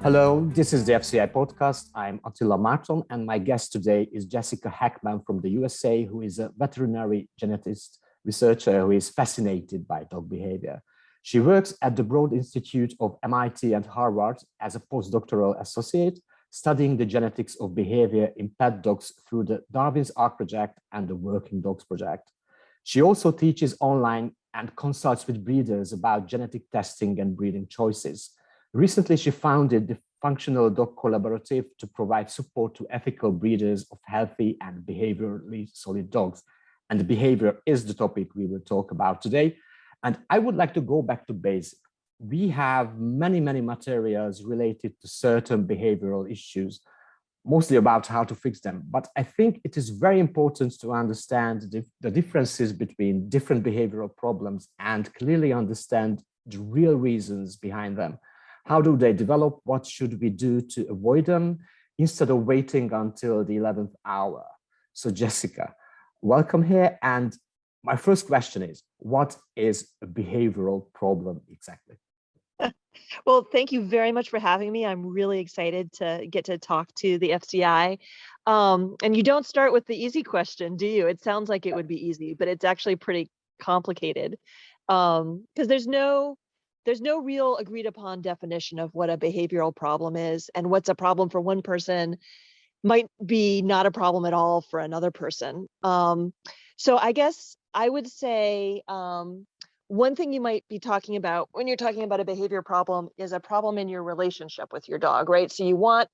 Hello, this is the FCI Podcast. I'm Attila Márton, and my guest today is Jessica Hekman from the USA, who is a veterinary geneticist researcher who is fascinated by dog behavior. She works at the Broad Institute of MIT and Harvard as a postdoctoral associate, studying the genetics of behavior in pet dogs through the Darwin's Ark Project and the Working Dogs Project. She also teaches online and consults with breeders about genetic testing and breeding choices. Recently, she founded the Functional Dog Collaborative to provide support to ethical breeders of healthy and behaviorally solid dogs. And behavior is the topic we will talk about today. And I would like to go back to basics. We have many materials related to certain behavioral issues, mostly about how to fix them. But I think it is very important to understand the differences between different behavioral problems and clearly understand the real reasons behind them. How do they develop? What should we do to avoid them instead of waiting until the 11th hour? So Jessica, welcome here. And my first question is, what is a behavioral problem exactly? Well, thank you very much for having me. I'm really excited to get to talk to the FCI. And you don't start with the easy question, do you? It sounds like it would be easy, but it's actually pretty complicated because there's no real agreed upon definition of what a behavioral problem is, and what's a problem for one person might be not a problem at all for another person. So I guess I would say one thing you might be talking about when you're talking about a behavior problem is a problem in your relationship with your dog, right? So you want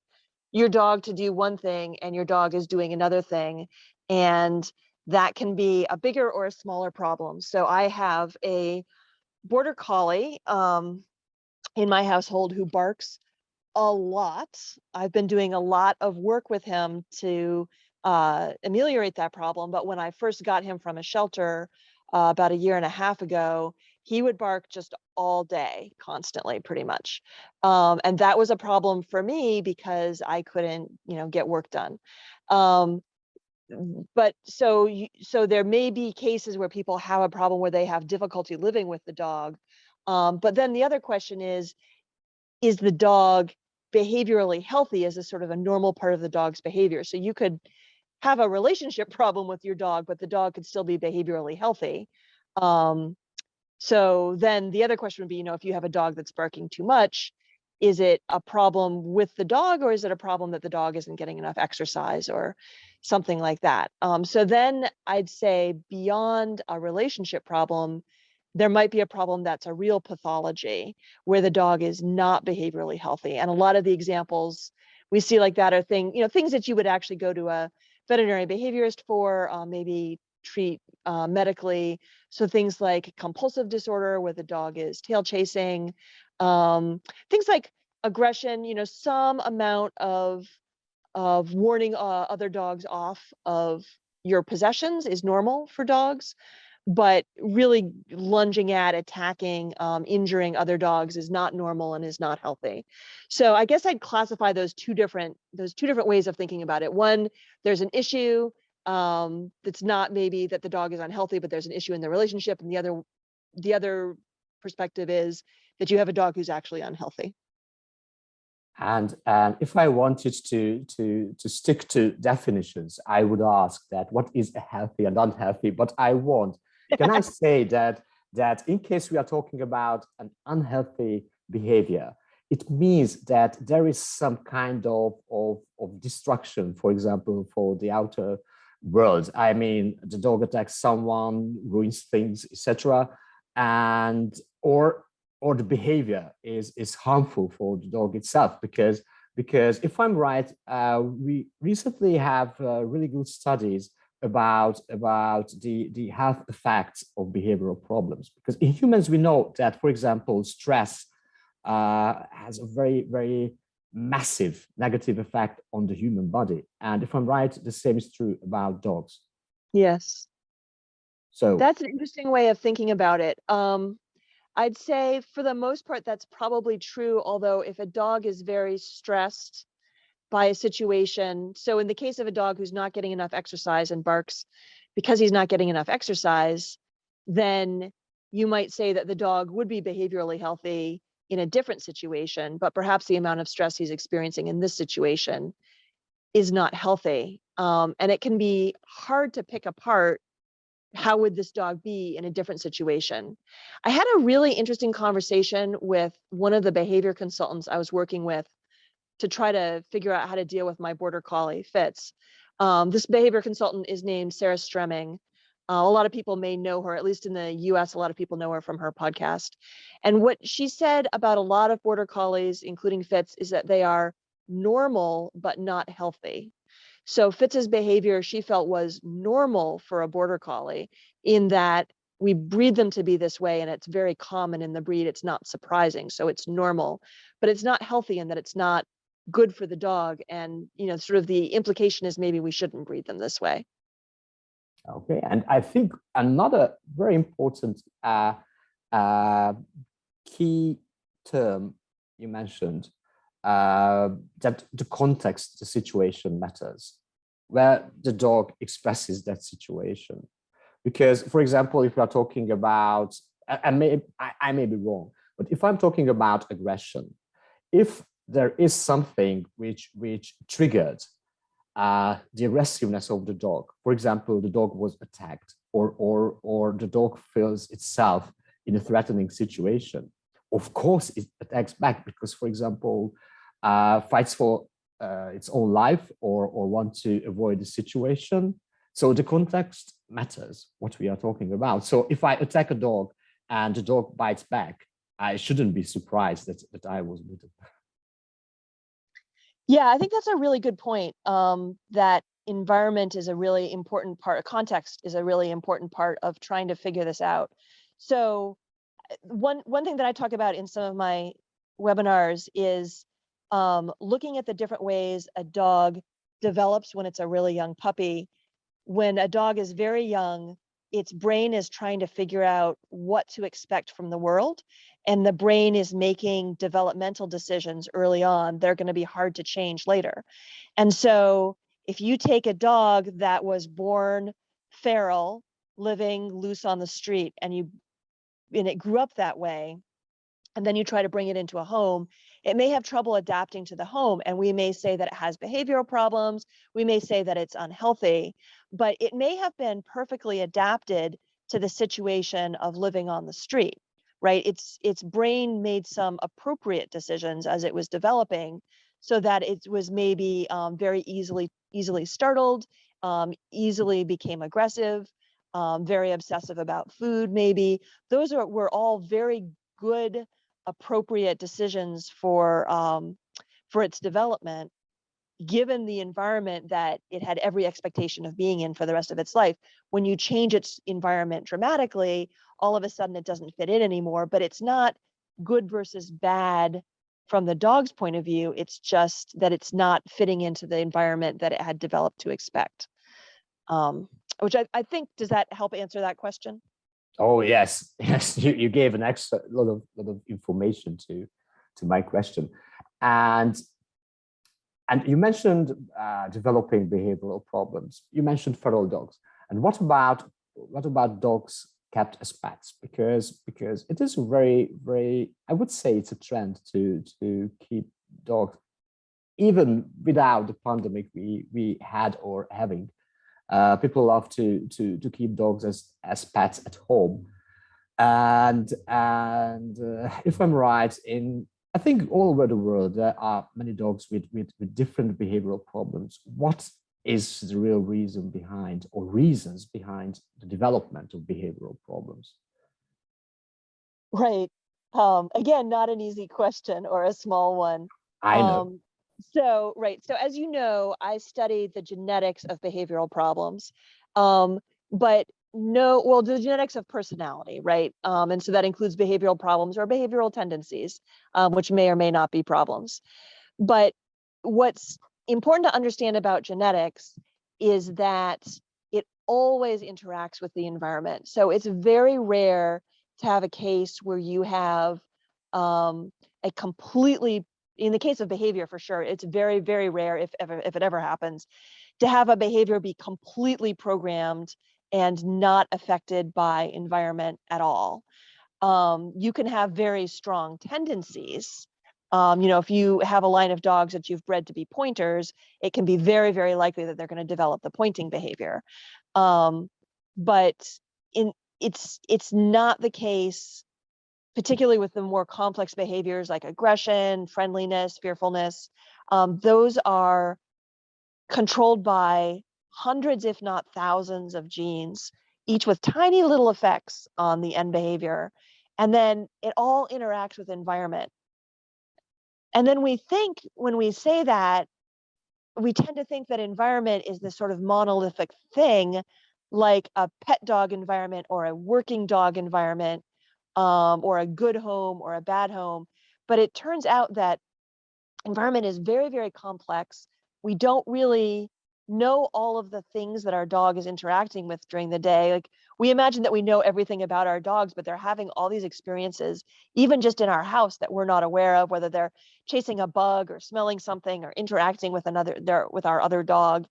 your dog to do one thing and your dog is doing another thing, and that can be a bigger or a smaller problem. So I have a border collie in my household who barks a lot. I've been doing a lot of work with him to ameliorate that problem. But when I first got him from a shelter about a year and a half ago, he would bark just all day, constantly, pretty much. And that was a problem for me because I couldn't, get work done. But so there may be cases where people have a problem where they have difficulty living with the dog. But then the other question is the dog behaviorally healthy as a sort of a normal part of the dog's behavior? So you could have a relationship problem with your dog, but the dog could still be behaviorally healthy. So then the other question would be, if you have a dog that's barking too much, is it a problem with the dog, or is it a problem that the dog isn't getting enough exercise or something like that? So then I'd say beyond a relationship problem, there might be a problem that's a real pathology where the dog is not behaviorally healthy. And a lot of the examples we see like that are things that you would actually go to a veterinary behaviorist for, maybe treat medically. So things like compulsive disorder where the dog is tail chasing, things like aggression, some amount of warning other dogs off of your possessions is normal for dogs, but really lunging at, attacking, injuring other dogs is not normal and is not healthy. So I guess I'd classify those two different ways of thinking about it. One, there's an issue that's not maybe that the dog is unhealthy, but there's an issue in the relationship, and the other perspective is that you have a dog who's actually unhealthy. And if I wanted to stick to definitions, I would ask that what is a healthy and unhealthy? But I won't. Can I say that in case we are talking about an unhealthy behavior, it means that there is some kind of destruction, for example, for the outer world. I mean, the dog attacks someone, ruins things, etc., and or the behavior is harmful for the dog itself, because if I'm right, we recently have really good studies about the health effects of behavioral problems. Because in humans, we know that, for example, stress has a very, very massive negative effect on the human body. And if I'm right, the same is true about dogs. Yes. So that's an interesting way of thinking about it. I'd say for the most part, that's probably true. Although if a dog is very stressed by a situation, so in the case of a dog who's not getting enough exercise and barks because he's not getting enough exercise, then you might say that the dog would be behaviorally healthy in a different situation, but perhaps the amount of stress he's experiencing in this situation is not healthy. And it can be hard to pick apart how would this dog be in a different situation. I had a really interesting conversation with one of the behavior consultants I was working with to try to figure out how to deal with my border collie, Fitz. This behavior consultant is named Sarah Stremming. A lot of people may know her, at least in the US, a lot of people know her from her podcast. And what she said about a lot of border collies, including Fitz, is that they are normal but not healthy. So Fitz's behavior, she felt, was normal for a border collie in that we breed them to be this way, and it's very common in the breed. It's not surprising, so it's normal, but it's not healthy in that it's not good for the dog. And, sort of the implication is maybe we shouldn't breed them this way. Okay, and I think another very important key term you mentioned, that the context, the situation matters, where the dog expresses that situation. Because, for example, if we are talking about, I may be wrong, but if I'm talking about aggression, if there is something which triggered the aggressiveness of the dog, for example, the dog was attacked, or the dog feels itself in a threatening situation, of course it attacks back because, for example, fights for its own life or want to avoid the situation. So the context matters, what we are talking about. So if I attack a dog and the dog bites back, I shouldn't be surprised that I was bitten. Yeah, I think that's a really good point. That environment is a really important part, context is a really important part of trying to figure this out. So one thing that I talk about in some of my webinars is looking at the different ways a dog develops when it's a really young puppy. When a dog is very young, its brain is trying to figure out what to expect from the world, and the brain is making developmental decisions early on. They're going to be hard to change later. And so if you take a dog that was born feral, living loose on the street, and it grew up that way, and then you try to bring it into a home, it may have trouble adapting to the home. And we may say that it has behavioral problems. We may say that it's unhealthy, but it may have been perfectly adapted to the situation of living on the street, right? Its brain made some appropriate decisions as it was developing, so that it was maybe very easily startled, easily became aggressive, very obsessive about food, maybe. Those were all very good, appropriate decisions for its development, given the environment that it had every expectation of being in for the rest of its life. When you change its environment dramatically, all of a sudden it doesn't fit in anymore. But it's not good versus bad from the dog's point of view. It's just that it's not fitting into the environment that it had developed to expect. Which I think, does that help answer that question? Oh yes, yes. You gave an extra lot of information to my question, and you mentioned developing behavioral problems. You mentioned feral dogs, and what about dogs kept as pets? Because it is very, I would say it's a trend to keep dogs, even without the pandemic we had or having. People love to keep dogs as pets at home, and if I'm right, I think all over the world there are many dogs with different behavioral problems. What is the real reason behind, or reasons behind, the development of behavioral problems? Right. Again, not an easy question or a small one. I know. So as you know, I studied the genetics of behavioral problems, but the genetics of personality, right? And so that includes behavioral problems or behavioral tendencies, which may or may not be problems. But what's important to understand about genetics is that it always interacts with the environment. So it's very rare to have a case where you have a completely, in the case of behavior for sure, it's very, very rare, if it ever happens, to have a behavior be completely programmed and not affected by environment at all. You can have very strong tendencies. If you have a line of dogs that you've bred to be pointers, it can be very, very likely that they're going to develop the pointing behavior. But it's not the case, particularly with the more complex behaviors like aggression, friendliness, fearfulness. Those are controlled by hundreds, if not thousands of genes, each with tiny little effects on the end behavior. And then it all interacts with environment. And then when we say that, we tend to think that environment is this sort of monolithic thing, like a pet dog environment or a working dog environment, or a good home or a bad home. But it turns out that environment is very, very complex. We don't really know all of the things that our dog is interacting with during the day. Like, we imagine that we know everything about our dogs, but they're having all these experiences, even just in our house, that we're not aware of, whether they're chasing a bug or smelling something or interacting with with our other dog.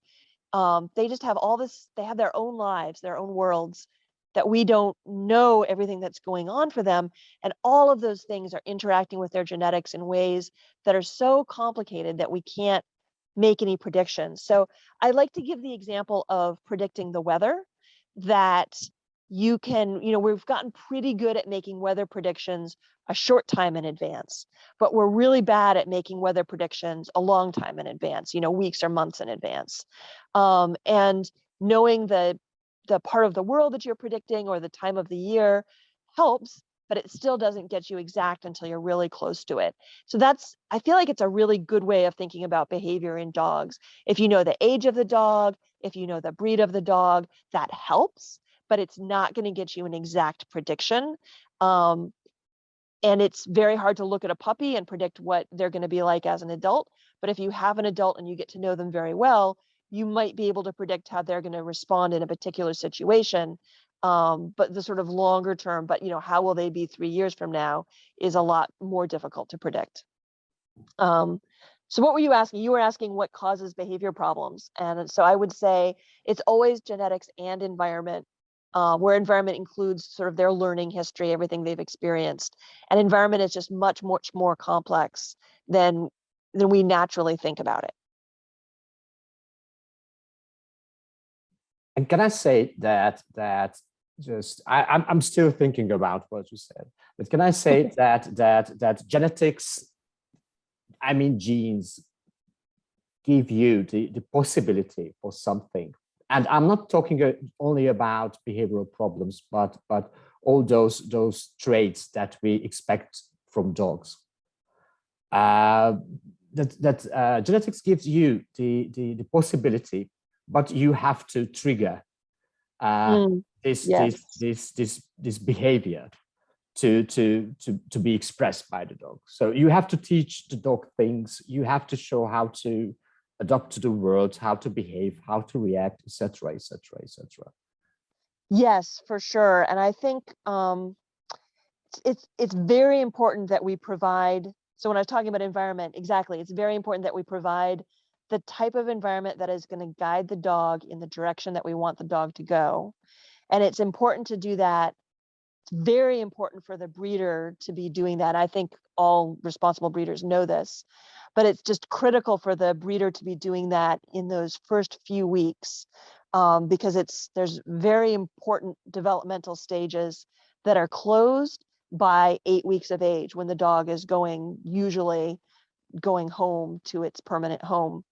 They just have all this, they have their own lives, their own worlds, that we don't know everything that's going on for them. And all of those things are interacting with their genetics in ways that are so complicated that we can't make any predictions. So I like to give the example of predicting the weather, that you can, we've gotten pretty good at making weather predictions a short time in advance, but we're really bad at making weather predictions a long time in advance, weeks or months in advance. And knowing the part of the world that you're predicting or the time of the year helps, but it still doesn't get you exact until you're really close to it. So I feel like it's a really good way of thinking about behavior in dogs. If you know the age of the dog, if you know the breed of the dog, that helps, but it's not going to get you an exact prediction. And it's very hard to look at a puppy and predict what they're going to be like as an adult. But if you have an adult and you get to know them very well, you might be able to predict how they're going to respond in a particular situation. But the sort of longer term, but how will they be 3 years from now, is a lot more difficult to predict. So what were you asking? You were asking what causes behavior problems. And so I would say it's always genetics and environment, where environment includes sort of their learning history, everything they've experienced. And environment is just much, much more complex than we naturally think about it. And can I say that I'm still thinking about what you said, but can I say that genetics, I mean genes, give you the possibility for something. And I'm not talking only about behavioral problems, but all those traits that we expect from dogs. Genetics gives you the possibility, but you have to trigger this behavior to be expressed by the dog. So you have to teach the dog things. You have to show how to adapt to the world, how to behave, how to react, etc., etc., etc. Yes, for sure. And I think it's very important that we provide. So when I was talking about environment, exactly, it's very important that we provide the type of environment that is going to guide the dog in the direction that we want the dog to go. And it's important to do that. It's very important for the breeder to be doing that. I think all responsible breeders know this, but it's just critical for the breeder to be doing that in those first few weeks, because there's very important developmental stages that are closed by 8 weeks of age, when the dog is usually going home to its permanent home.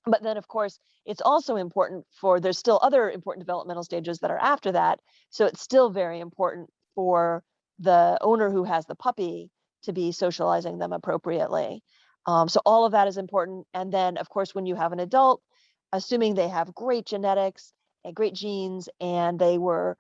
But then, of course, it's also important there's still other important developmental stages that are after that. So it's still very important for the owner who has the puppy to be socializing them appropriately. So all of that is important. And then, of course, when you have an adult, assuming they have great genetics and great genes, and they were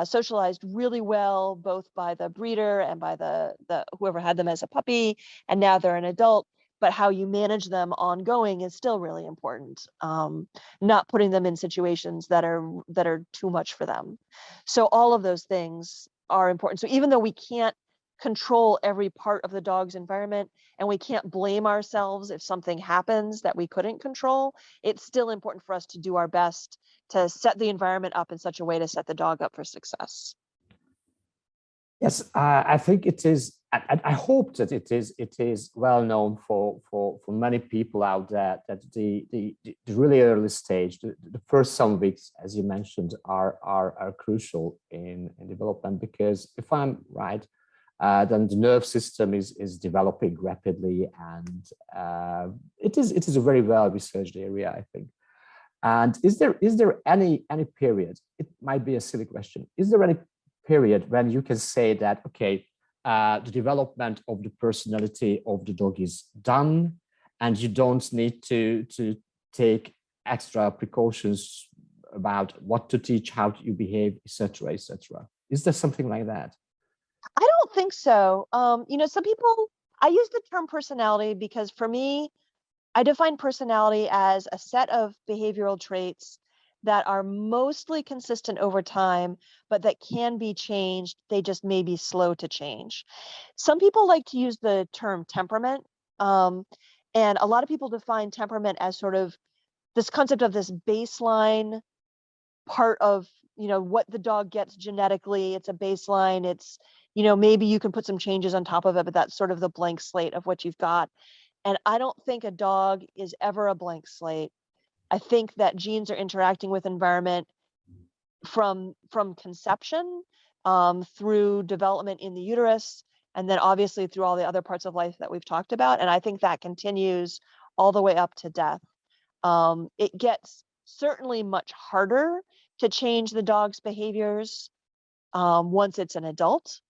socialized really well, both by the breeder and by the whoever had them as a puppy, and now they're an adult, but how you manage them ongoing is still really important. Not putting them in situations that are too much for them. So all of those things are important. So even though we can't control every part of the dog's environment, and we can't blame ourselves if something happens that we couldn't control, it's still important for us to do our best to set the environment up in such a way to set the dog up for success. Yes, I think it is. I hope that it is well known for many people out there that the really early stage, the first some weeks, as you mentioned, are crucial in development, because if I'm right, then the nerve system is developing rapidly, and it is a very well researched area, I think. And is there any period? It might be a silly question. Is there any period when you can say that, okay, the development of the personality of the dog is done, and you don't need to take extra precautions about what to teach, how you behave, etc., etc.? Is there something like that? I don't think so. Some people, I use the term personality because for me, I define personality as a set of behavioral traits that are mostly consistent over time, but that can be changed. They just may be slow to change. Some people like to use the term temperament. And a lot of people define temperament as sort of this concept of this baseline part of, what the dog gets genetically. It's a baseline. It's, maybe you can put some changes on top of it, but that's sort of the blank slate of what you've got. And I don't think a dog is ever a blank slate. I think that genes are interacting with environment from conception, through development in the uterus, and then obviously through all the other parts of life that we've talked about. And I think that continues all the way up to death. It gets certainly much harder to change the dog's behaviors once it's an adult.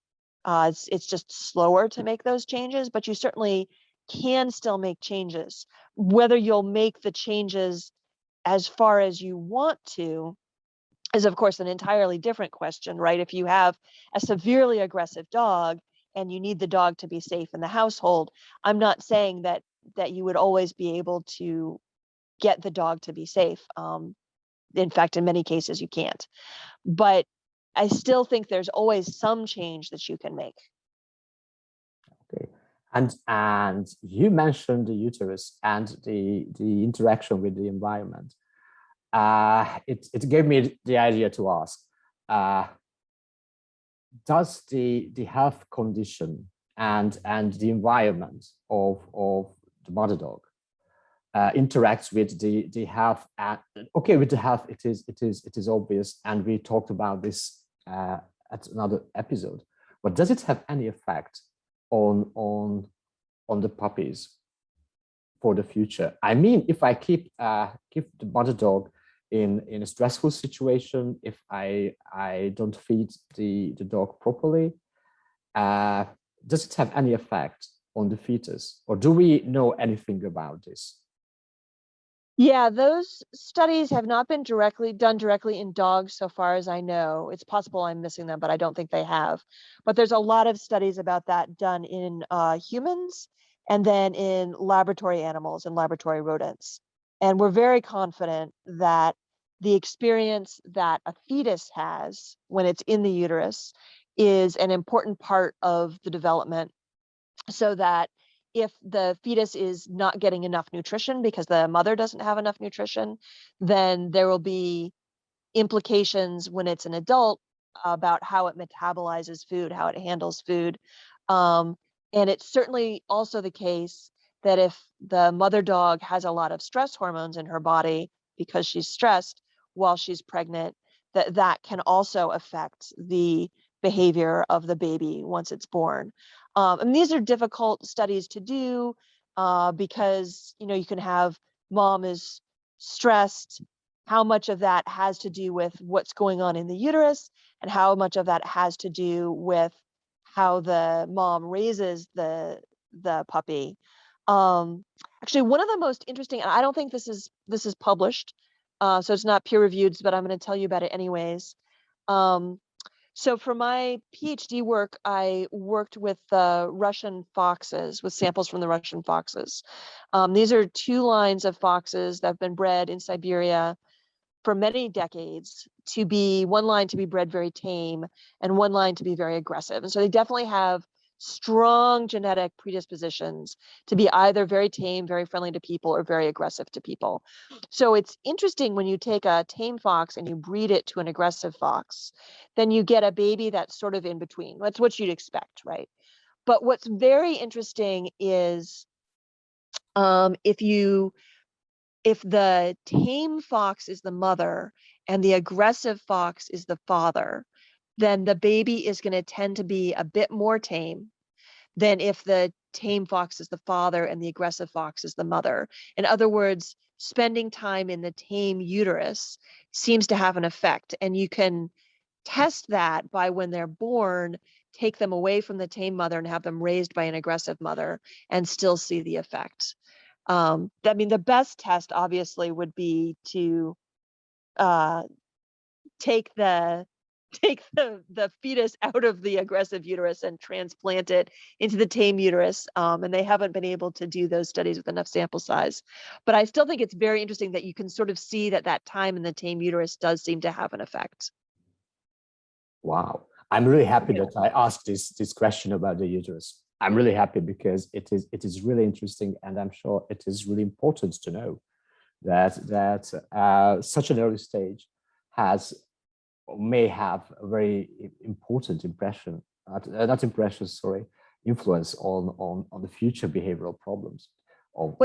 It's just slower to make those changes, but you certainly can still make changes. Whether you'll make the changes as far as you want to is, of course, an entirely different question, right? If you have a severely aggressive dog and you need the dog to be safe in the household, I'm not saying that you would always be able to get the dog to be safe. In fact, in many cases, you can't. But I still think there's always some change that you can make. Okay. And you mentioned the uterus and the interaction with the environment. It gave me the idea to ask, does the health condition and the environment of the mother dog interacts with the health? Okay, with the health, it is obvious, and we talked about this at another episode. But does it have any effect on the puppies for the future? I mean, if I keep the mother dog in a stressful situation, if I don't feed the dog properly, does it have any effect on the fetus, or do we know anything about this? Yeah, those studies have not been done directly in dogs so far as I know. It's possible I'm missing them, but I don't think they have. But there's a lot of studies about that done in humans, and then in laboratory animals and laboratory rodents. And we're very confident that the experience that a fetus has when it's in the uterus is an important part of the development, so that if the fetus is not getting enough nutrition because the mother doesn't have enough nutrition, then there will be implications when it's an adult about how it metabolizes food, how it handles food. And it's certainly also the case that if the mother dog has a lot of stress hormones in her body because she's stressed while she's pregnant, that can also affect the behavior of the baby once it's born. And these are difficult studies to do because, you can have mom is stressed. How much of that has to do with what's going on in the uterus, and how much of that has to do with how the mom raises the puppy. Actually, one of the most interesting, and I don't think this is published, so it's not peer reviewed, but I'm going to tell you about it anyways. So for my PhD work, I worked with the Russian foxes, with samples from the Russian foxes. These are two lines of foxes that have been bred in Siberia for many decades, one line to be bred very tame and one line to be very aggressive. And so they definitely have strong genetic predispositions to be either very tame, very friendly to people, or very aggressive to people. So it's interesting when you take a tame fox and you breed it to an aggressive fox, then you get a baby that's sort of in between. That's what you'd expect, right? But what's very interesting is if the tame fox is the mother and the aggressive fox is the father, then the baby is going to tend to be a bit more tame than if the tame fox is the father and the aggressive fox is the mother. In other words, spending time in the tame uterus seems to have an effect. And you can test that by when they're born, take them away from the tame mother and have them raised by an aggressive mother and still see the effect. I mean, the best test obviously would be to take the fetus out of the aggressive uterus and transplant it into the tame uterus. And they haven't been able to do those studies with enough sample size. But I still think it's very interesting that you can sort of see that time in the tame uterus does seem to have an effect. Wow. I'm really happy that I asked this question about the uterus. I'm really happy because it is really interesting, and I'm sure it is really important to know that such an early stage may have a very important influence on the future behavioral problems. Well,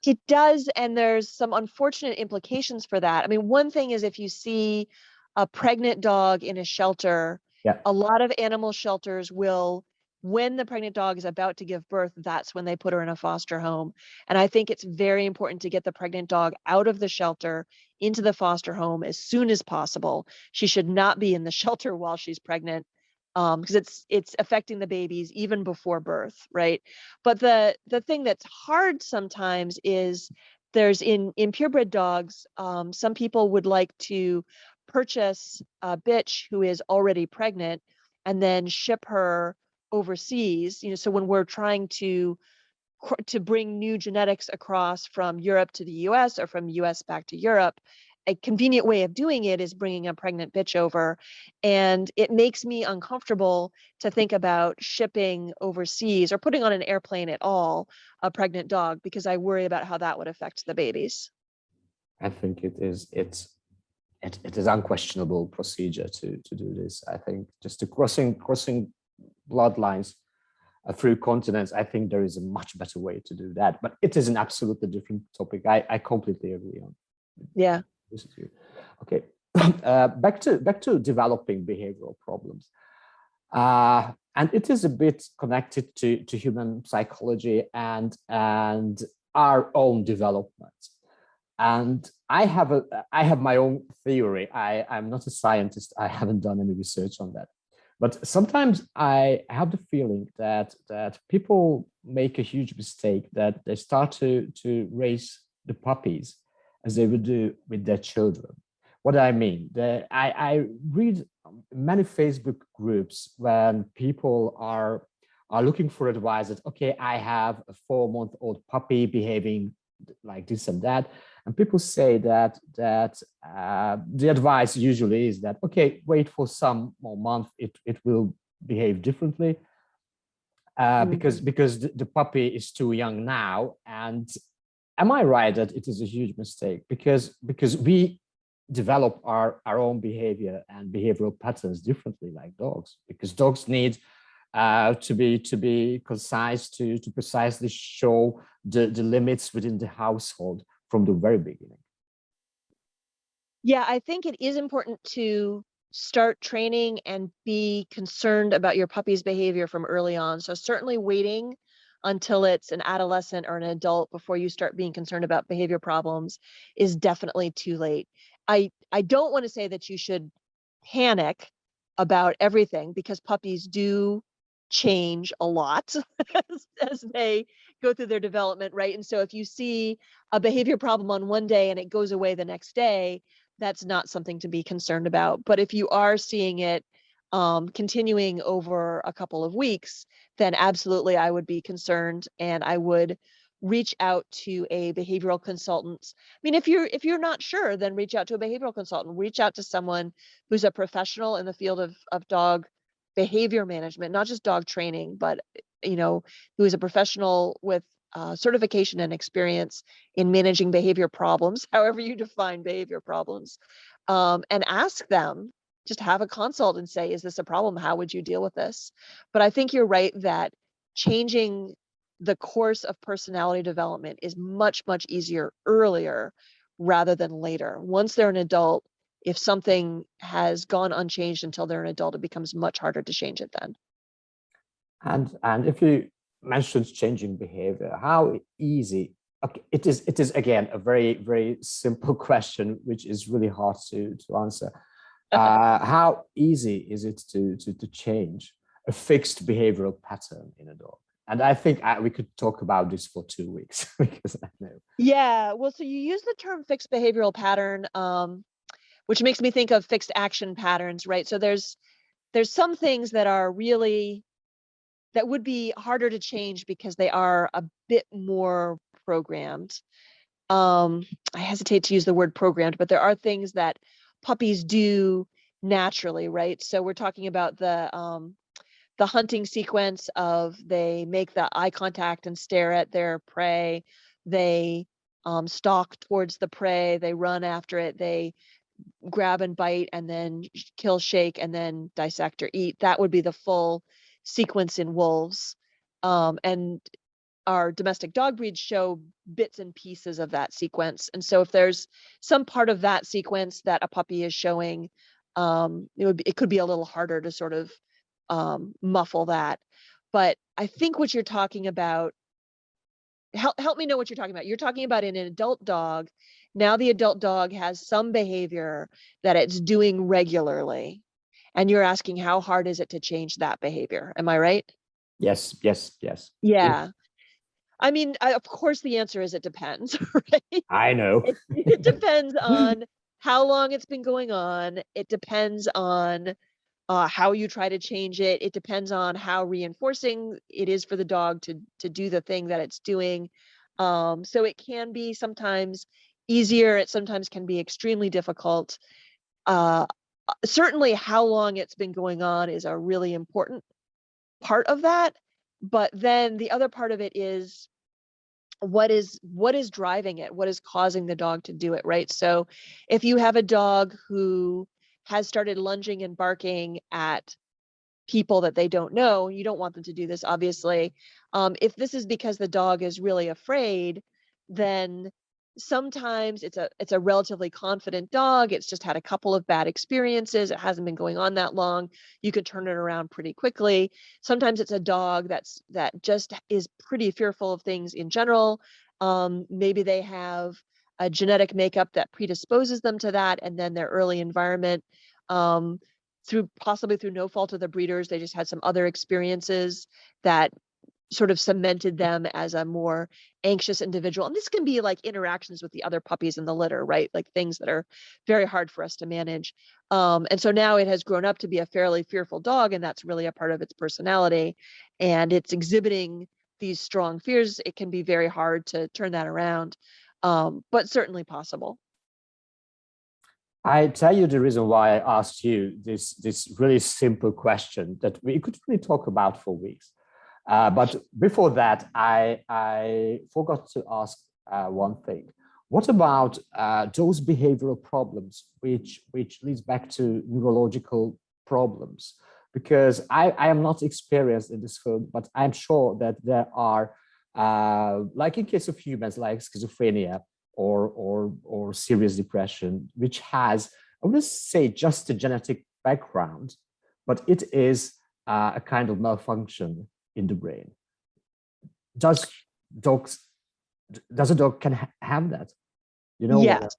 it does, and there's some unfortunate implications for that. I mean, one thing is if you see a pregnant dog in a shelter, a lot of animal shelters will, when the pregnant dog is about to give birth, that's when they put her in a foster home. And I think it's very important to get the pregnant dog out of the shelter into the foster home as soon as possible. She should not be in the shelter while she's pregnant, because it's affecting the babies even before birth, right? But the thing that's hard sometimes is there's in purebred dogs, some people would like to purchase a bitch who is already pregnant and then ship her overseas. So when we're trying to bring new genetics across from Europe to the US or from US back to Europe, a convenient way of doing it is bringing a pregnant bitch over. And it makes me uncomfortable to think about shipping overseas or putting on an airplane at all a pregnant dog, because I worry about how that would affect the babies. I think it is unquestionable procedure to do this. I think just to crossing bloodlines through continents, I think there is a much better way to do that. But it is an absolutely different topic. I completely agree on. Yeah. Okay. Back to developing behavioral problems. And it is a bit connected to human psychology and our own development. And I have my own theory. I'm not a scientist. I haven't done any research on that. But sometimes I have the feeling that people make a huge mistake, that they start to raise the puppies as they would do with their children. What do I mean? I read many Facebook groups when people are looking for advice that, okay, I have a 4-month-old puppy behaving like this and that. And people say that the advice usually is that, okay, wait for some more month, it will behave differently because the puppy is too young now. And am I right that it is a huge mistake? Because we develop our own behavior and behavioral patterns differently, like dogs, because dogs need to be concise, to precisely show the limits within the household from the very beginning. Yeah, I think it is important to start training and be concerned about your puppy's behavior from early on. So certainly waiting until it's an adolescent or an adult before you start being concerned about behavior problems is definitely too late. I don't want to say that you should panic about everything, because puppies do change a lot as they go through their development, right? And so if you see a behavior problem on one day and it goes away the next day, that's not something to be concerned about. But if you are seeing it continuing over a couple of weeks, then absolutely I would be concerned, and I would reach out to a behavioral consultant. I mean, if you're not sure, then reach out to a behavioral consultant. Reach out to someone who's a professional in the field of dog behavior management, not just dog training, but who is a professional with certification and experience in managing behavior problems, however you define behavior problems, and ask them, just have a consult and say, is this a problem? How would you deal with this? But I think you're right that changing the course of personality development is much, much easier earlier rather than later. Once they're an adult, if something has gone unchanged until they're an adult, it becomes much harder to change it then. And if you mentioned changing behavior, how easy? Okay, it is again a very, very simple question, which is really hard to answer. How easy is it to change a fixed behavioral pattern in a dog? And I think we could talk about this for 2 weeks because I know. Yeah, well, so you use the term fixed behavioral pattern, which makes me think of fixed action patterns, right? So there's some things that are really, that would be harder to change because they are a bit more programmed. I hesitate to use the word programmed, but there are things that puppies do naturally, right? So we're talking about the hunting sequence of they make the eye contact and stare at their prey. They stalk towards the prey. They run after it. They grab and bite and then kill, shake, and then dissect or eat. That would be the full sequence in wolves. And our domestic dog breeds show bits and pieces of that sequence. And so if there's some part of that sequence that a puppy is showing, it could be a little harder to sort of muffle that. But I think what you're talking about, help me know what you're talking about. You're talking about in an adult dog. Now the adult dog has some behavior that it's doing regularly. And you're asking how hard is it to change that behavior? Am I right? Yes. Yeah. I mean, of course, the answer is it depends, right? I know. It depends on how long it's been going on. It depends on how you try to change it. It depends on how reinforcing it is for the dog to do the thing that it's doing. So it can be sometimes easier. It sometimes can be extremely difficult. Certainly how long it's been going on is a really important part of that. But then the other part of it is what is driving it? What is causing the dog to do it, right? So if you have a dog who has started lunging and barking at people that they don't know, you don't want them to do this, obviously. If this is because the dog is really afraid, then sometimes it's a relatively confident dog. It's just had a couple of bad experiences. It hasn't been going on that long. You could turn it around pretty quickly. Sometimes it's a dog that just is pretty fearful of things in general. Maybe they have a genetic makeup that predisposes them to that, and then their early environment, possibly through no fault of the breeders, they just had some other experiences that sort of cemented them as a more anxious individual. And this can be like interactions with the other puppies in the litter, right? Like things that are very hard for us to manage. And so now it has grown up to be a fairly fearful dog, and that's really a part of its personality. And it's exhibiting these strong fears. It can be very hard to turn that around, but certainly possible. I tell you the reason why I asked you this really simple question that we could really talk about for weeks. But before that, I forgot to ask one thing. What about those behavioral problems which leads back to neurological problems? Because I am not experienced in this field, but I'm sure that there are, like in case of humans, like schizophrenia or serious depression, which has, I wouldn't say just a genetic background, but it is a kind of malfunction in the brain. Does a dog can have that? You know? Yes.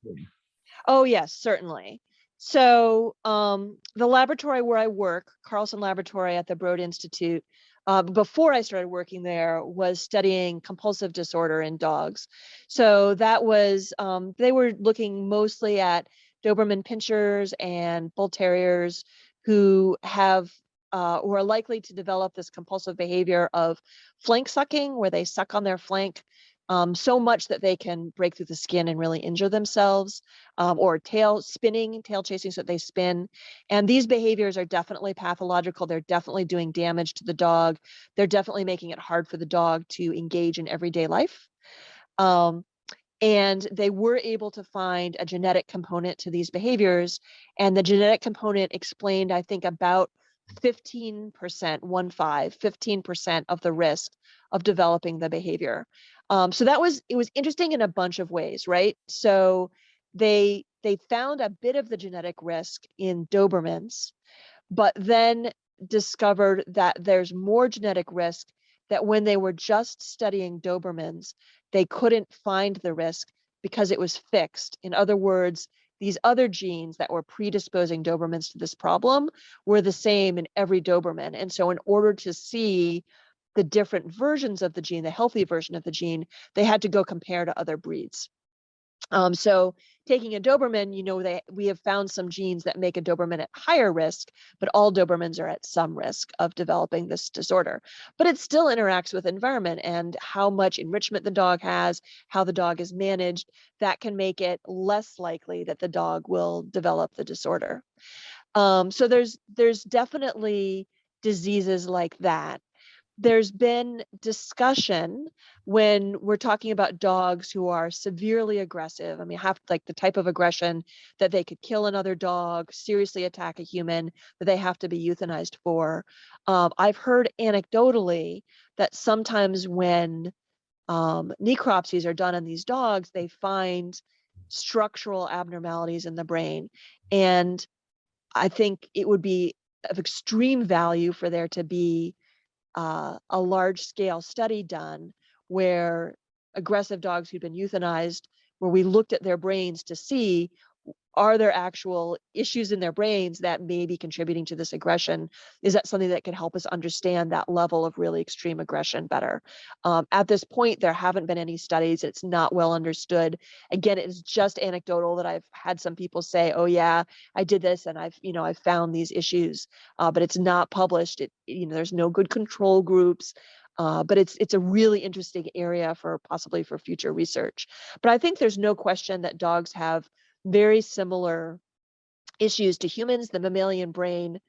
Oh, yes, certainly. So the laboratory where I work, Carlson Laboratory at the Broad Institute, before I started working there, was studying compulsive disorder in dogs. So that was, they were looking mostly at Doberman Pinschers and Bull Terriers who are likely to develop this compulsive behavior of flank sucking, where they suck on their flank so much that they can break through the skin and really injure themselves, or tail chasing so that they spin. And these behaviors are definitely pathological. They're definitely doing damage to the dog. They're definitely making it hard for the dog to engage in everyday life. And they were able to find a genetic component to these behaviors. And the genetic component explained, I think, about 15%, 15% of the risk of developing the behavior. So it was interesting in a bunch of ways, right? So they found a bit of the genetic risk in Dobermans, but then discovered that there's more genetic risk, that when they were just studying Dobermans, they couldn't find the risk because it was fixed. In other words, these other genes that were predisposing Dobermans to this problem were the same in every Doberman. And so in order to see the different versions of the gene, the healthy version of the gene, they had to go compare to other breeds. So taking a Doberman, we have found some genes that make a Doberman at higher risk, but all Dobermans are at some risk of developing this disorder. But it still interacts with environment and how much enrichment the dog has, how the dog is managed. That can make it less likely that the dog will develop the disorder. So there's definitely diseases like that. There's been discussion when we're talking about dogs who are severely aggressive. I mean, like the type of aggression that they could kill another dog, seriously attack a human, that they have to be euthanized for. I've heard anecdotally that sometimes when necropsies are done on these dogs, they find structural abnormalities in the brain. And I think it would be of extreme value for there to be a large-scale study done where aggressive dogs who'd been euthanized, where we looked at their brains to see, are there actual issues in their brains that may be contributing to this aggression? Is that something that can help us understand that level of really extreme aggression better? At this point, there haven't been any studies. It's not well understood. Again, it's just anecdotal that I've had some people say, oh yeah, I did this and I've found these issues, but it's not published. There's no good control groups. But it's a really interesting area for possibly for future research. But I think there's no question that dogs have very similar issues to humans. The mammalian brain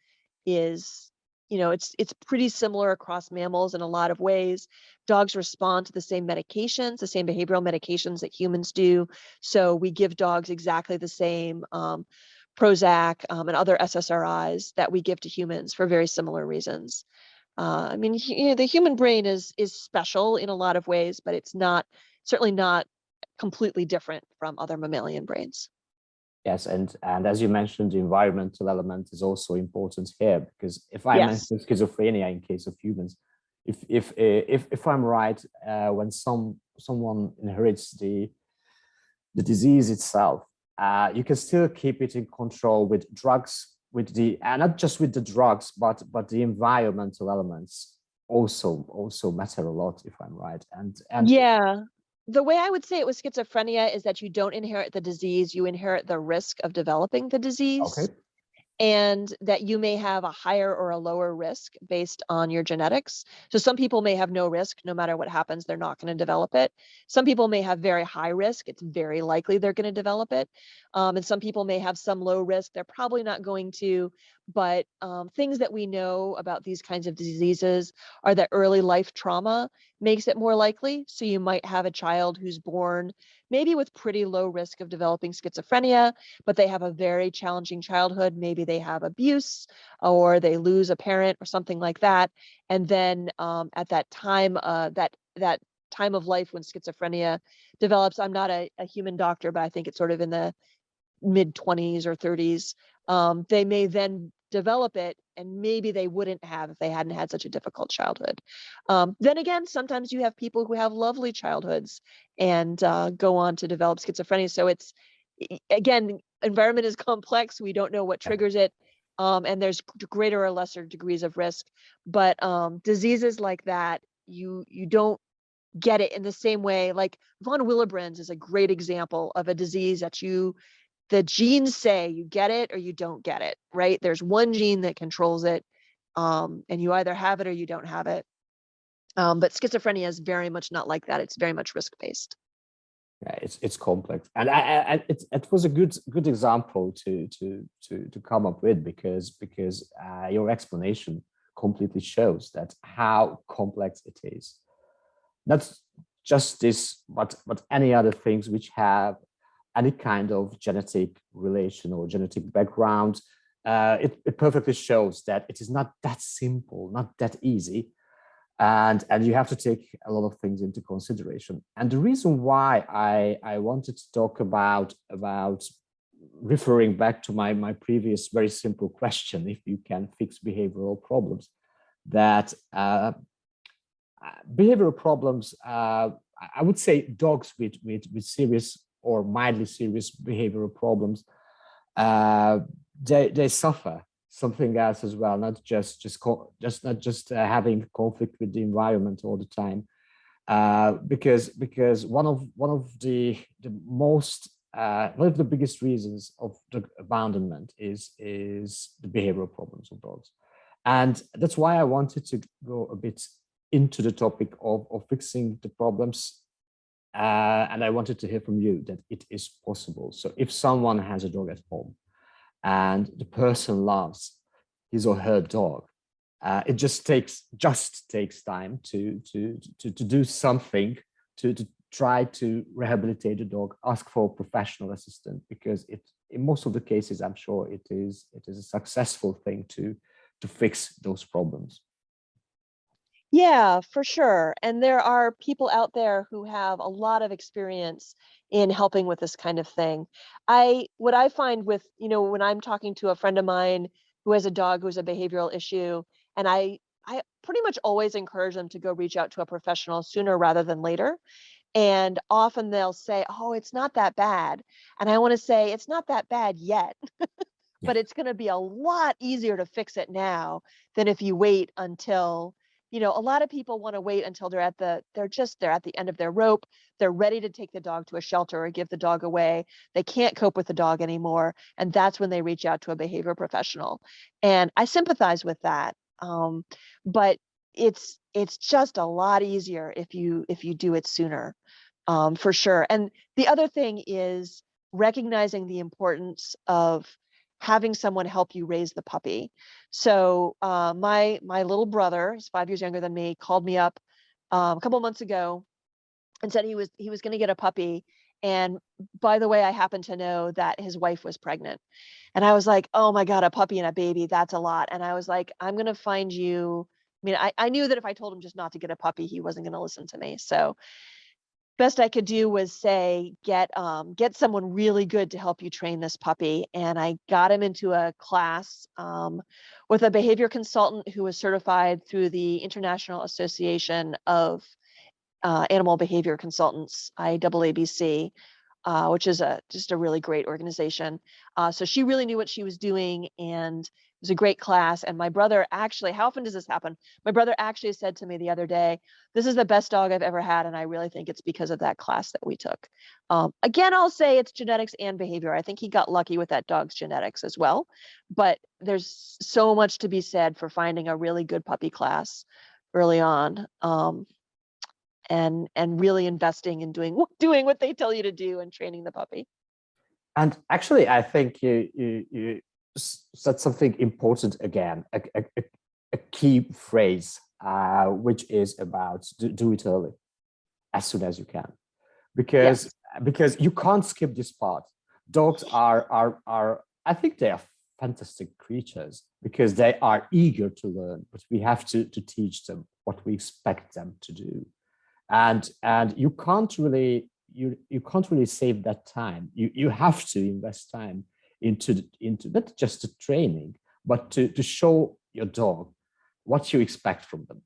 is, it's pretty similar across mammals in a lot of ways. Dogs respond to the same medications, the same behavioral medications that humans do. So we give dogs exactly the same Prozac and other SSRIs that we give to humans for very similar reasons. I mean, the human brain is special in a lot of ways, but it's certainly not completely different from other mammalian brains. Yes, and as you mentioned, the environmental element is also important here, because if I mention schizophrenia in case of humans, if I'm right, when someone inherits the disease itself, you can still keep it in control with drugs, and not just with the drugs, but the environmental elements also matter a lot, if I'm right. And yeah. The way I would say it with schizophrenia is that you don't inherit the disease, you inherit the risk of developing the disease. Okay. And that you may have a higher or a lower risk based on your genetics. So some people may have no risk. No matter what happens, they're not going to develop it. Some people may have very high risk. It's very likely they're going to develop it. And some people may have some low risk. They're probably not going to. But things that we know about these kinds of diseases are that early life trauma makes it more likely. So you might have a child who's born maybe with pretty low risk of developing schizophrenia, but they have a very challenging childhood. Maybe they have abuse or they lose a parent or something like that. And then at that time, that time of life when schizophrenia develops, I'm not a human doctor, but I think it's sort of in the mid 20s or 30s. They may then develop it, and maybe they wouldn't have if they hadn't had such a difficult childhood. Then again, sometimes you have people who have lovely childhoods and go on to develop schizophrenia. So it's, again, environment is complex. We don't know what triggers it. And there's greater or lesser degrees of risk. But diseases like that, you don't get it in the same way. Like von Willebrand's is a great example of a disease that the genes say you get it or you don't get it, right? There's one gene that controls it, and you either have it or you don't have it. But schizophrenia is very much not like that. It's very much risk-based. Yeah, it's complex, and it was a good example to come up with, because your explanation completely shows that how complex it is. Not just this, but any other things which have any kind of genetic relation or genetic background. It perfectly shows that it is not that simple, not that easy, and you have to take a lot of things into consideration. And the reason why I wanted to talk about referring back to my previous very simple question, if you can fix behavioral problems, that behavioral problems, I would say dogs with serious or mildly serious behavioral problems, they suffer something else as well, not just having conflict with the environment all the time, because one of the most one of the biggest reasons of the abandonment is the behavioral problems of dogs. And that's why I wanted to go a bit into the topic of fixing the problems. And I wanted to hear from you that it is possible. So if someone has a dog at home and the person loves his or her dog, it just takes time to do something to try to rehabilitate the dog, ask for a professional assistant, because in most of the cases, I'm sure it is a successful thing to fix those problems. Yeah, for sure. And there are people out there who have a lot of experience in helping with this kind of thing. What I find with, when I'm talking to a friend of mine who has a dog who has a behavioral issue, and I pretty much always encourage them to go reach out to a professional sooner rather than later. And often they'll say, "Oh, it's not that bad." And I want to say, it's not that bad yet, but it's going to be a lot easier to fix it now than if you wait until, a lot of people want to wait until they're at the end of their rope. They're ready to take the dog to a shelter or give the dog away. They can't cope with the dog anymore. And that's when they reach out to a behavior professional. And I sympathize with that. But it's just a lot easier if you do it sooner, for sure. And the other thing is recognizing the importance of having someone help you raise the puppy. So my little brother, he's 5 years younger than me, called me up a couple months ago and said he was going to get a puppy. And by the way, I happen to know that his wife was pregnant. And I was like, oh my God, a puppy and a baby, that's a lot. And I was like, I'm going to find you. I mean, I knew that if I told him just not to get a puppy, he wasn't going to listen to me. So best I could do was say, get someone really good to help you train this puppy. And I got him into a class with a behavior consultant who was certified through the International Association of Animal Behavior Consultants, IAABC, which is just a really great organization. So she really knew what she was doing, and it was a great class. And my brother actually, how often does this happen? My brother actually said to me the other day, "This is the best dog I've ever had, and I really think it's because of that class that we took." Again, I'll say it's genetics and behavior. I think he got lucky with that dog's genetics as well. But there's so much to be said for finding a really good puppy class early on. And really investing in doing what they tell you to do and training the puppy. And actually, I think you said something important again, a key phrase, which is about do it early, as soon as you can, because you can't skip this part. Dogs are I think they are fantastic creatures because they are eager to learn, but we have to teach them what we expect them to do. And you can't really save that time. You have to invest time into not just the training, but to show your dog what you expect from them.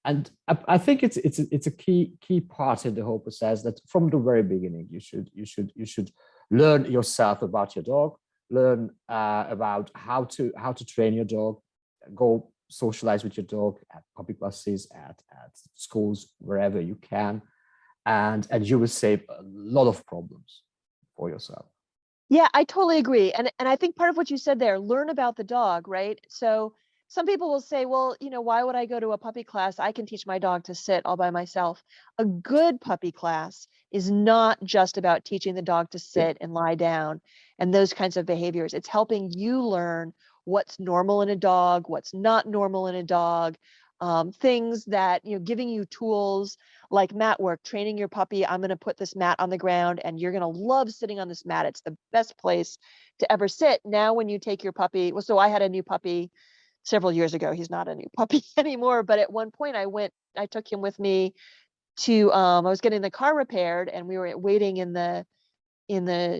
And I think it's a key part in the whole process, that from the very beginning you should learn yourself about your dog, learn about how to train your dog, go socialize with your dog at puppy classes, at schools, wherever you can, and you will save a lot of problems for yourself. Yeah, I totally agree. And I think part of what you said there, learn about the dog, right? So some people will say, well, why would I go to a puppy class? I can teach my dog to sit all by myself. A good puppy class is not just about teaching the dog to sit and lie down and those kinds of behaviors. It's helping you learn what's normal in a dog, what's not normal in a dog, things that, giving you tools like mat work, training your puppy. I'm going to put this mat on the ground and you're going to love sitting on this mat. It's the best place to ever sit. Now, when you take your puppy, well, so I had a new puppy several years ago. He's not a new puppy anymore, but at one point I took him with me to, I was getting the car repaired and we were waiting in the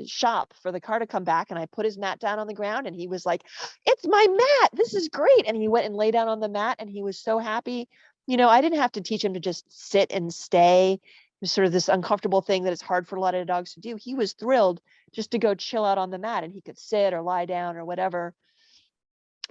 shop for the car to come back, and I put his mat down on the ground and he was like, "It's my mat. This is great." And he went and lay down on the mat and he was so happy. I didn't have to teach him to just sit and stay. It was sort of this uncomfortable thing that it's hard for a lot of dogs to do. He was thrilled just to go chill out on the mat, and he could sit or lie down or whatever.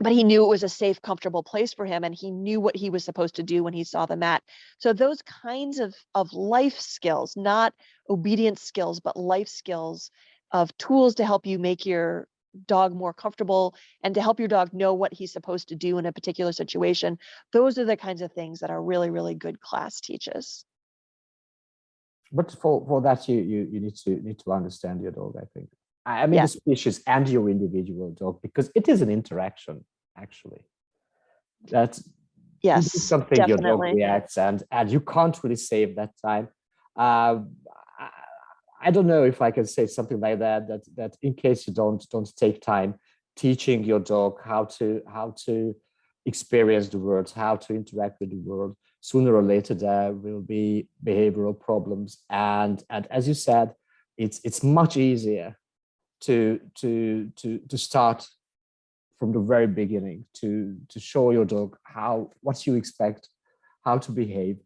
But he knew it was a safe, comfortable place for him, and he knew what he was supposed to do when he saw the mat. So those kinds of life skills, not obedience skills, but life skills of tools to help you make your dog more comfortable and to help your dog know what he's supposed to do in a particular situation. Those are the kinds of things that a really, really good class teaches. But for that, you need to understand your dog, I think. I mean, the species and your individual dog, because it is an interaction, actually. That's something definitely. Your dog reacts, and you can't really save that time. I don't know if I can say something like that in case you don't take time teaching your dog how to experience the world, how to interact with the world, sooner or later there will be behavioral problems. And as you said, it's much easier to start from the very beginning, to show your dog what you expect, how to behave,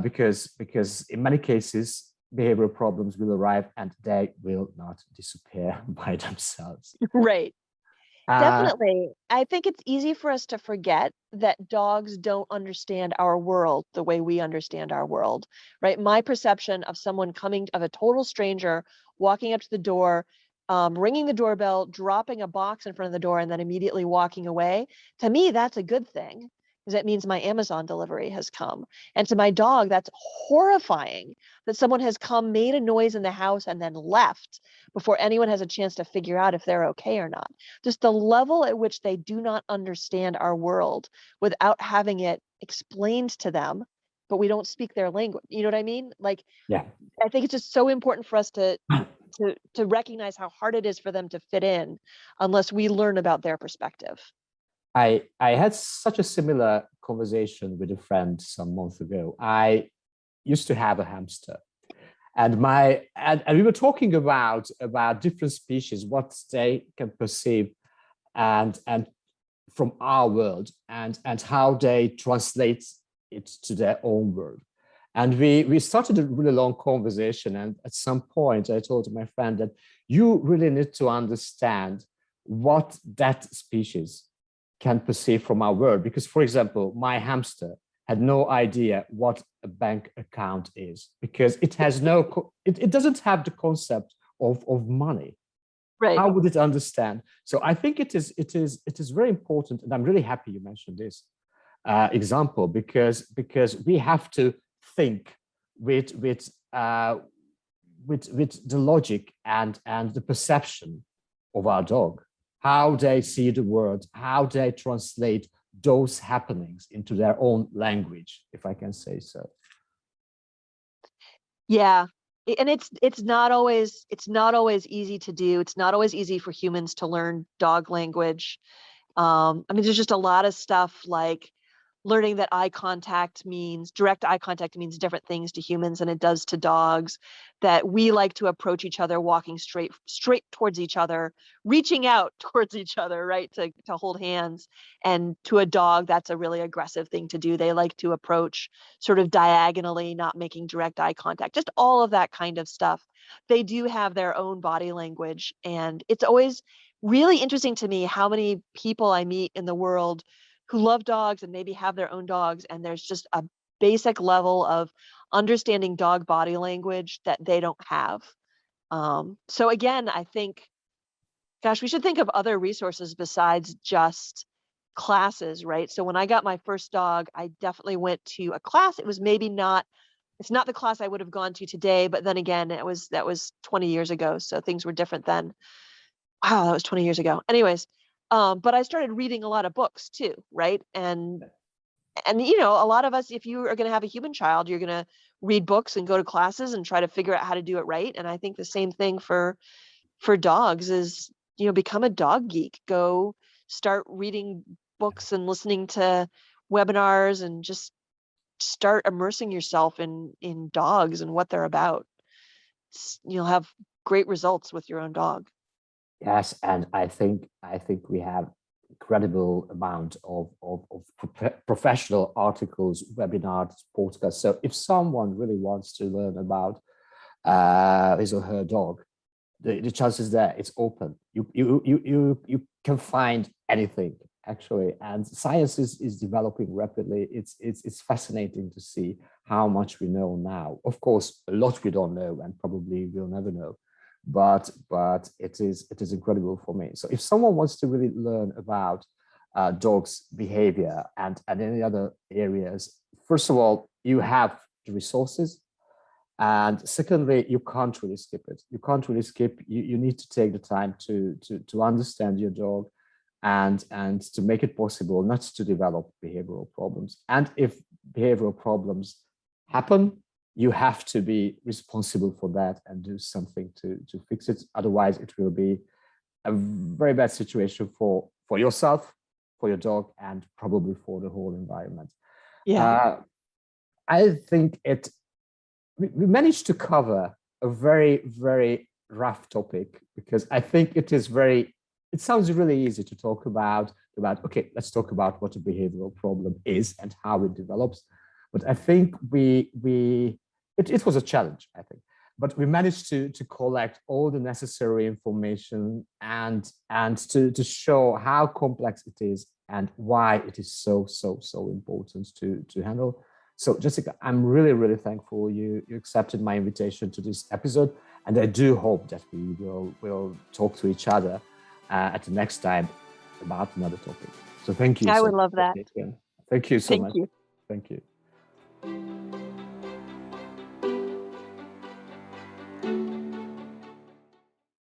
because in many cases behavioral problems will arrive and they will not disappear by themselves. Right. Definitely. I think it's easy for us to forget that dogs don't understand our world the way we understand our world, right? My perception of someone of a total stranger, walking up to the door, ringing the doorbell, dropping a box in front of the door, and then immediately walking away. To me, that's a good thing, because that means my Amazon delivery has come. And to my dog, that's horrifying that someone has come, made a noise in the house, and then left before anyone has a chance to figure out if they're okay or not. Just the level at which they do not understand our world without having it explained to them, but we don't speak their language. You know what I mean? Like, yeah, I think it's just so important for us to recognize how hard it is for them to fit in unless we learn about their perspective. I had such a similar conversation with a friend some months ago. I used to have a hamster, and we were talking about different species, what they can perceive, and from our world, and how they translate it to their own world. And we started a really long conversation. And at some point, I told my friend that you really need to understand what that species can perceive from our world. Because, for example, my hamster had no idea what a bank account is, because it has it doesn't have the concept of money. Right. How would it understand? So I think it is very important, and I'm really happy you mentioned this example, because we have to think with the logic and the perception of our dog, how they see the world, how they translate those happenings into their own language, if I can say so. Yeah. And it's not always easy to do. It's not always easy for humans to learn dog language. I mean, there's just a lot of stuff like learning that direct eye contact means different things to humans than it does to dogs, that we like to approach each other walking straight towards each other, reaching out towards each other, right, to hold hands. And to a dog, that's a really aggressive thing to do. They like to approach sort of diagonally, not making direct eye contact, just all of that kind of stuff. They do have their own body language. And it's always really interesting to me how many people I meet in the world who love dogs and maybe have their own dogs, and there's just a basic level of understanding dog body language that they don't have. So again, I think, gosh, we should think of other resources besides just classes, right? So when I got my first dog, I definitely went to a class. It was it's not the class I would have gone to today, but then again, that was 20 years ago. So things were different then. Wow, that was 20 years ago. Anyways, but I started reading a lot of books too, right? And a lot of us, if you are going to have a human child, you're going to read books and go to classes and try to figure out how to do it right. And I think the same thing for dogs is, become a dog geek. Go start reading books and listening to webinars and just start immersing yourself in dogs and what they're about. You'll have great results with your own dog. Yes, and I think we have incredible amount of professional articles, webinars, podcasts. So if someone really wants to learn about his or her dog, the chances there it's open. You can find anything actually, and science is developing rapidly. It's fascinating to see how much we know now. Of course, a lot we don't know, and probably we'll never know. But it is incredible for me. So if someone wants to really learn about dogs' behavior and any other areas, first of all, you have the resources. And secondly, you can't really skip it. You can't really skip. You need to take the time to understand your dog and to make it possible not to develop behavioral problems. And if behavioral problems happen, you have to be responsible for that and do something to fix it. Otherwise, it will be a very bad situation for yourself, for your dog, and probably for the whole environment. Yeah. I think we managed to cover a very, very rough topic, because I think it sounds really easy to talk about, okay, let's talk about what a behavioral problem is and how it develops. But I think it was a challenge, I think. But we managed to collect all the necessary information and to show how complex it is and why it is so important to handle. So Jessica, I'm really, really thankful you accepted my invitation to this episode. And I do hope that we will talk to each other at the next time about another topic. So thank you. I would love that. Thank you so much. Thank you. Thank you.